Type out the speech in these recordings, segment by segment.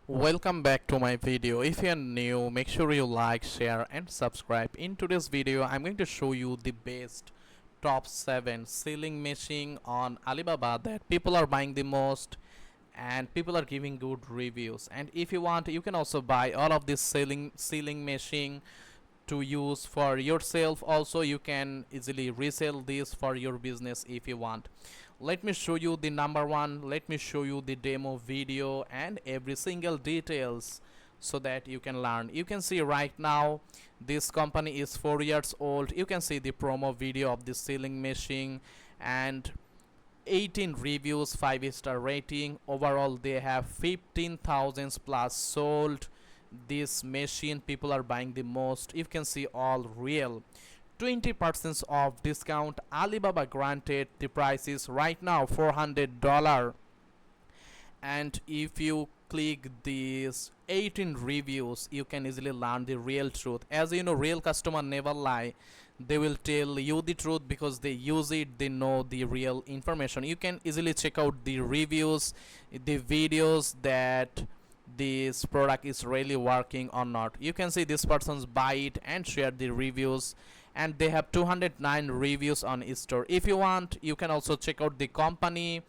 Welcome back to my video. If you are new, make sure you like, share and subscribe. In today's video, I'm going to show you the best top 7 selling machine on Alibaba that people are buying the most and people are giving good reviews. And if you want, you can also buy all of this selling machine to use for yourself. Also, you can easily resell this for your business if you want. Let me show you the number one. Let me show you the demo video and every single details so that you can learn. You can see right now this company is 4 years old. You can see the promo video of the selling machine and 18 reviews, 5-star rating. Overall they have 15,000 plus sold. This machine people are buying the most. You can see all real. 20% off discount. Alibaba granted. The price is right now $400. And if you click these 18 reviews, you can easily learn the real truth. As you know, real customer never lie. They will tell you the truth because they use it, they know the real information. You can easily check out the reviews, the videos that this product is really working or not. You can see this person's buy it and share the reviews, and they have 209 reviews on store. If you want, you can also check out the company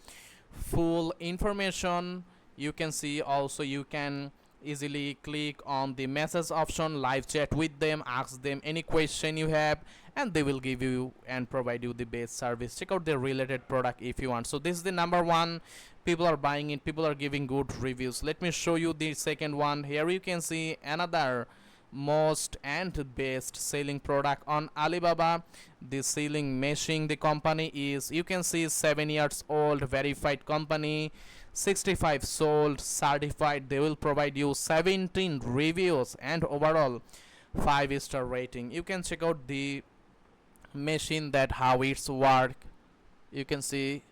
full information. You can see also you can easily click on the message option, live chat with them, ask them any question you have, and they will give you and provide you the best service. Check out the related product if you want. So this is the number one. People are buying it, people are giving good reviews. Let me show you the second one. Here you can see another most and best selling product on Alibaba. The selling machine, the company is, you can see, 7 years old, verified company, 65 sold, certified. They will provide you 17 reviews and overall 5-star rating. You can check out the machine, that how it's work. You can see,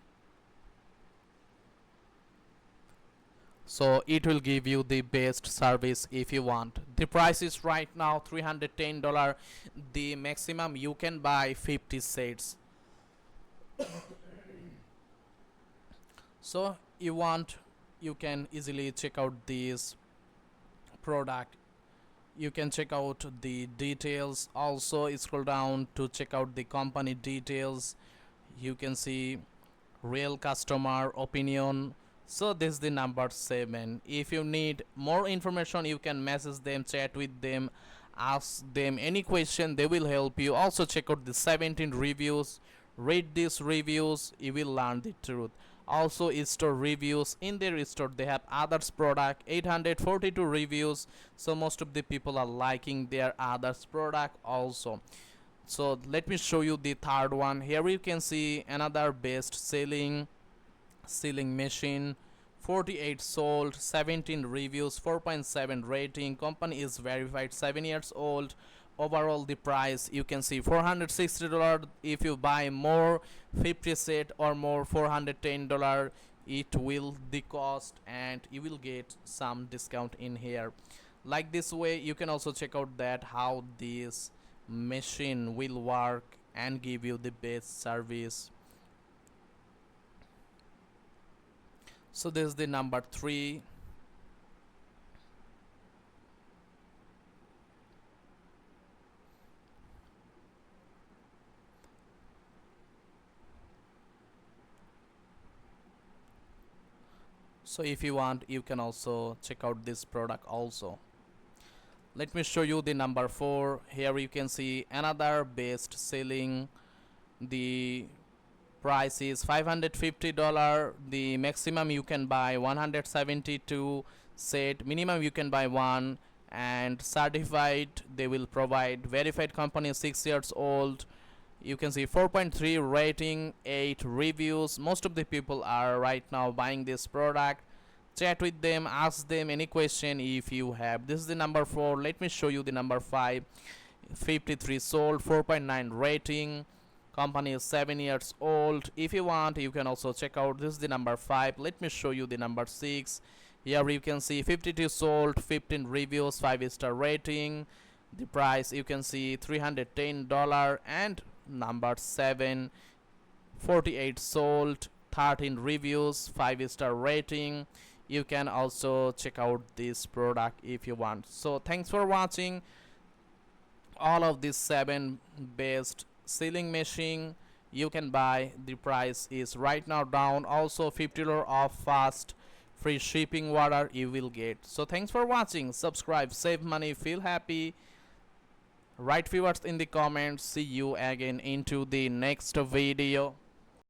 so it will give you the best service if you want. The price is right now $310. The maximum you can buy 50 sets. So you want, you can easily check out this product. You can check out the details. Also scroll down to check out the company details. You can see real customer opinion. So this is the number 7. If you need more information, you can message them, chat with them, ask them any question, they will help you. Also check out the 17 reviews, read these reviews, you will learn the truth. Also store reviews. In their store they have others product, 842 reviews. So most of the people are liking their others product also. So let me show you the third one. Here you can see another best selling machine, 48 sold, 17 reviews, 4.7 rating. Company is verified, 7 years old. Overall the price you can see $460. If you buy more 50 set or more, $410 it will the cost, and you will get some discount in here. Like this way you can also check out that how this machine will work and give you the best service. So this is the number 3. So if you want, you can also check out this product also. Let me show you the number 4. Here you can see another best selling. The price is $550. The maximum you can buy 172 set, minimum you can buy 1, and certified. They will provide verified company, 6 years old. You can see 4.3 rating, 8 reviews. Most of the people are right now buying this product. Chat with them, ask them any question if you have. This is the number 4. Let me show you the number 5. 53 sold, 4.9 rating. Company is 7 years old. If you want, you can also check out. This is the number 5. Let me show you the number 6. Here you can see 52 sold, 15 reviews, 5-star rating. The price you can see $310. And number 7, 48 sold, 13 reviews, 5-star rating. you can also check out this product if you want. So thanks for watching. All of these 7 best sealing machine you can buy, the price is right now down. Also $50 off fast free shipping water you will get. So thanks for watching. Subscribe, save money, feel happy. Write few words in the comments. See you again into the next video.